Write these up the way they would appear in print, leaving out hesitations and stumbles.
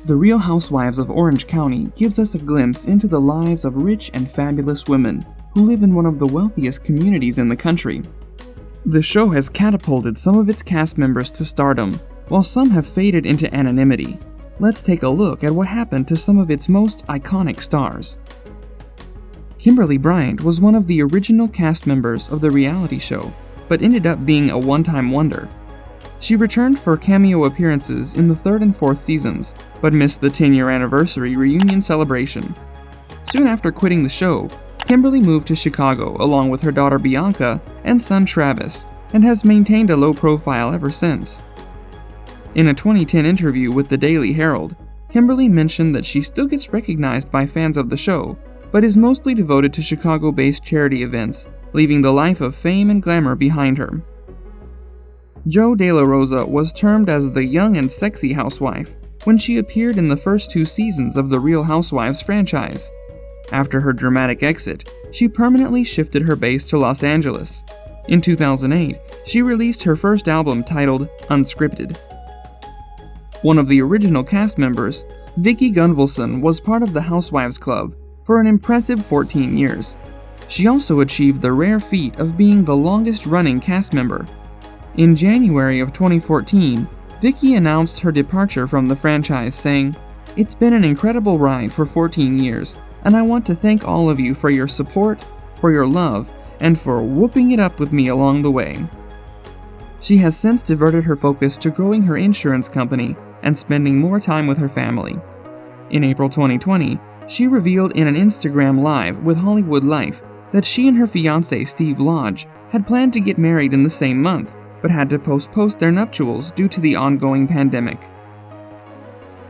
The Real Housewives of Orange County gives us a glimpse into the lives of rich and fabulous women who live in one of the wealthiest communities in the country. The show has catapulted some of its cast members to stardom, while some have faded into anonymity. Let's take a look at what happened to some of its most iconic stars. Kimberly Bryant was one of the original cast members of the reality show, but ended up being a one-time wonder. She returned for cameo appearances in the 3rd and 4th seasons, but missed the 10-year anniversary reunion celebration. Soon after quitting the show, Kimberly moved to Chicago along with her daughter Bianca and son Travis, and has maintained a low profile ever since. In a 2010 interview with the Daily Herald, Kimberly mentioned that she still gets recognized by fans of the show, but is mostly devoted to Chicago-based charity events, leaving the life of fame and glamour behind her. Jo De La Rosa was termed as the young and sexy housewife when she appeared in the first 2 seasons of the Real Housewives franchise. After her dramatic exit, she permanently shifted her base to Los Angeles. In 2008, she released her first album titled Unscripted. One of the original cast members, Vicki Gunvalson, was part of the Housewives Club for an impressive 14 years. She also achieved the rare feat of being the longest-running cast member. In January of 2014, Vicki announced her departure from the franchise, saying, "It's been an incredible ride for 14 years, and I want to thank all of you for your support, for your love, and for whooping it up with me along the way." She has since diverted her focus to growing her insurance company and spending more time with her family. In April 2020, she revealed in an Instagram Live with Hollywood Life that she and her fiancé Steve Lodge had planned to get married in the same month, but had to postpone their nuptials due to the ongoing pandemic.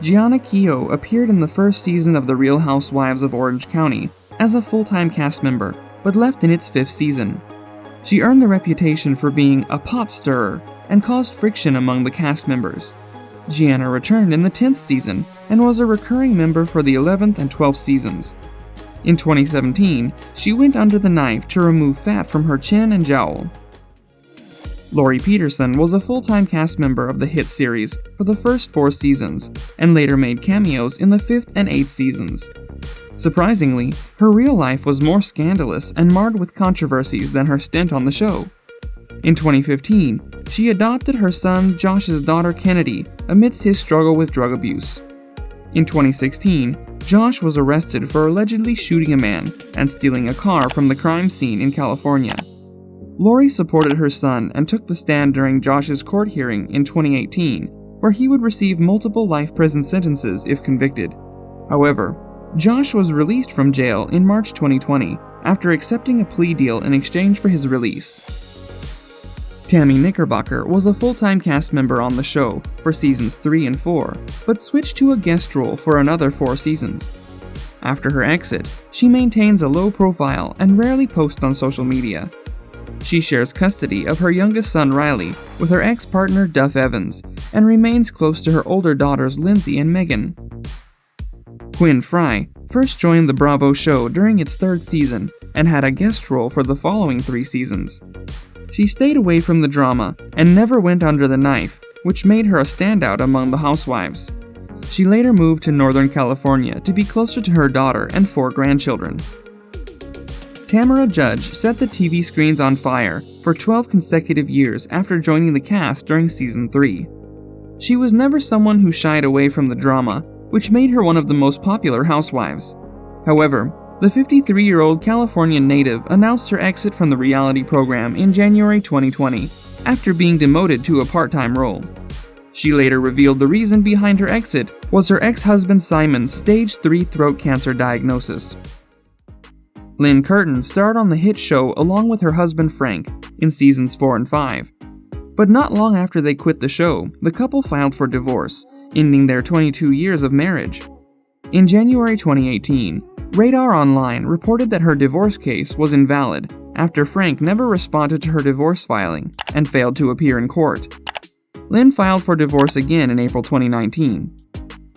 Jeana Keough appeared in the first season of The Real Housewives of Orange County as a full-time cast member, but left in its 5th season. She earned the reputation for being a pot stirrer and caused friction among the cast members. Jeana returned in the 10th season and was a recurring member for the 11th and 12th seasons. In 2017, she went under the knife to remove fat from her chin and jowl. Lauri Peterson was a full-time cast member of the hit series for the first 4 seasons, and later made cameos in the 5th and 8th seasons. Surprisingly, her real life was more scandalous and marred with controversies than her stint on the show. In 2015, she adopted her son Josh's daughter Kennedy amidst his struggle with drug abuse. In 2016, Josh was arrested for allegedly shooting a man and stealing a car from the crime scene in California. Lauri supported her son and took the stand during Josh's court hearing in 2018, where he would receive multiple life prison sentences if convicted. However, Josh was released from jail in March 2020 after accepting a plea deal in exchange for his release. Tammy Knickerbocker was a full-time cast member on the show for seasons 3 and 4, but switched to a guest role for another 4 seasons. After her exit, she maintains a low profile and rarely posts on social media. She shares custody of her youngest son Riley with her ex-partner Duff Evans, and remains close to her older daughters Lindsay and Meghan. Quinn Fry first joined the Bravo show during its 3rd season and had a guest role for the following 3 seasons. She stayed away from the drama and never went under the knife, which made her a standout among the housewives. She later moved to Northern California to be closer to her daughter and 4 grandchildren. Tamara Judge set the TV screens on fire for 12 consecutive years after joining the cast during season 3. She was never someone who shied away from the drama, which made her one of the most popular housewives. However, the 53-year-old Californian native announced her exit from the reality program in January 2020 after being demoted to a part-time role. She later revealed the reason behind her exit was her ex-husband Simon's stage 3 throat cancer diagnosis. Lynne Curtin starred on the hit show along with her husband Frank in seasons 4 and 5. But not long after they quit the show, the couple filed for divorce, ending their 22 years of marriage. In January 2018, Radar Online reported that her divorce case was invalid after Frank never responded to her divorce filing and failed to appear in court. Lynne filed for divorce again in April 2019.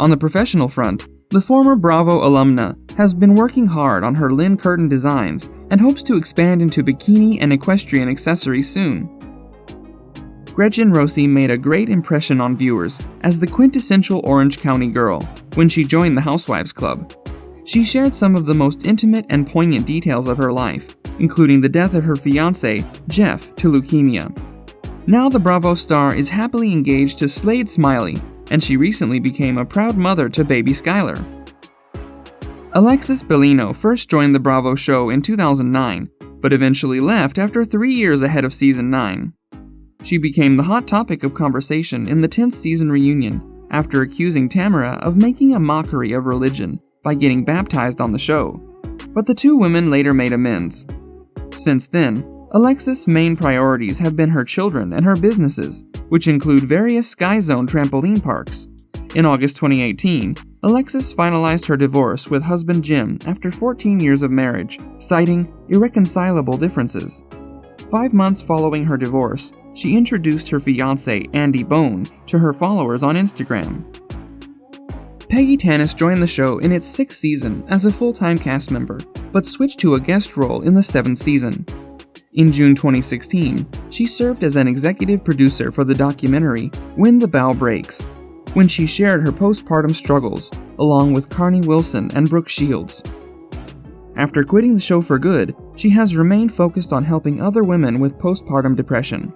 On the professional front, the former Bravo alumna has been working hard on her Lynne Curtin designs and hopes to expand into bikini and equestrian accessories soon. Gretchen Rossi made a great impression on viewers as the quintessential Orange County girl when she joined the Housewives Club. She shared some of the most intimate and poignant details of her life, including the death of her fiancé, Jeff, to leukemia. Now the Bravo star is happily engaged to Slade Smiley, and she recently became a proud mother to baby Skylar. Alexis Bellino first joined the Bravo show in 2009, but eventually left after 3 years ahead of season 9. She became the hot topic of conversation in the 10th season reunion after accusing Tamara of making a mockery of religion by getting baptized on the show, but the two women later made amends. Since then, Alexis' main priorities have been her children and her businesses, which include various Sky Zone trampoline parks. In August 2018, Alexis finalized her divorce with husband Jim after 14 years of marriage, citing irreconcilable differences. 5 months following her divorce, she introduced her fiancé, Andy Bone, to her followers on Instagram. Peggy Tanous joined the show in its 6th season as a full-time cast member, but switched to a guest role in the 7th season. In June 2016, she served as an executive producer for the documentary When the Bow Breaks, when she shared her postpartum struggles, along with Carney Wilson and Brooke Shields. After quitting the show for good, she has remained focused on helping other women with postpartum depression.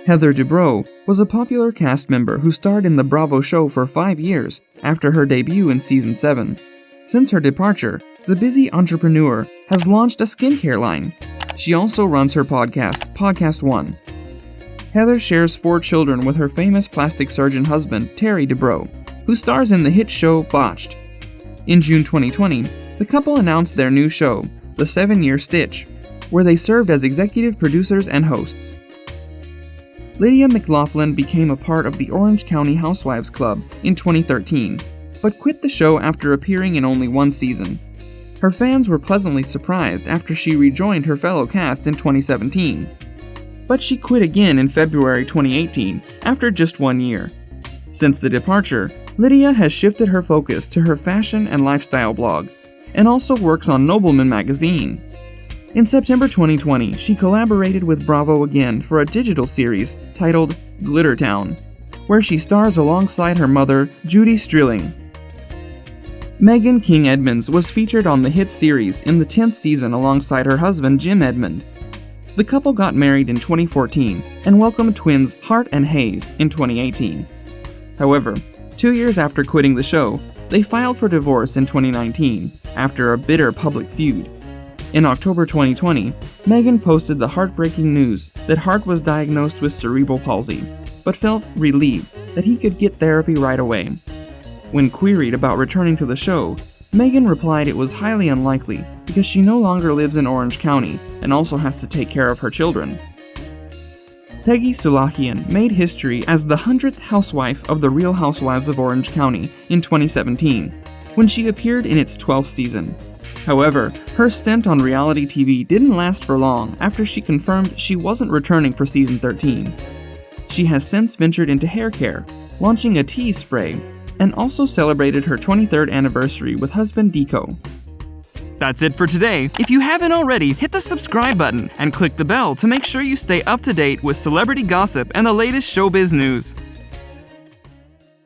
Heather Dubrow was a popular cast member who starred in the Bravo show for 5 years after her debut in season 7. Since her departure, the busy entrepreneur has launched a skincare line. She also runs her podcast, Podcast One. Heather shares 4 children with her famous plastic surgeon husband, Terry Dubrow, who stars in the hit show Botched. In June 2020, the couple announced their new show, The 7-Year Stitch, where they served as executive producers and hosts. Lydia McLaughlin became a part of the Orange County Housewives Club in 2013, but quit the show after appearing in only 1 season. Her fans were pleasantly surprised after she rejoined her fellow cast in 2017. But she quit again in February 2018, after just 1 year. Since the departure, Lydia has shifted her focus to her fashion and lifestyle blog, and also works on Nobleman magazine. In September 2020, she collaborated with Bravo again for a digital series titled Glitter Town, where she stars alongside her mother, Judy Strilling. Meghan King Edmonds was featured on the hit series in the 10th season alongside her husband, Jim Edmond. The couple got married in 2014 and welcomed twins Hart and Hayes in 2018. However, 2 years after quitting the show, they filed for divorce in 2019 after a bitter public feud. In October 2020, Meghan posted the heartbreaking news that Hart was diagnosed with cerebral palsy, but felt relieved that he could get therapy right away. When queried about returning to the show, Meghan replied it was highly unlikely because she no longer lives in Orange County and also has to take care of her children. Peggy Sulahian made history as the 100th housewife of The Real Housewives of Orange County in 2017, when she appeared in its 12th season. However, her stint on reality TV didn't last for long after she confirmed she wasn't returning for season 13. She has since ventured into hair care, launching a tease spray, and also celebrated her 23rd anniversary with husband Deco. That's it for today. If you haven't already, hit the subscribe button and click the bell to make sure you stay up to date with celebrity gossip and the latest showbiz news.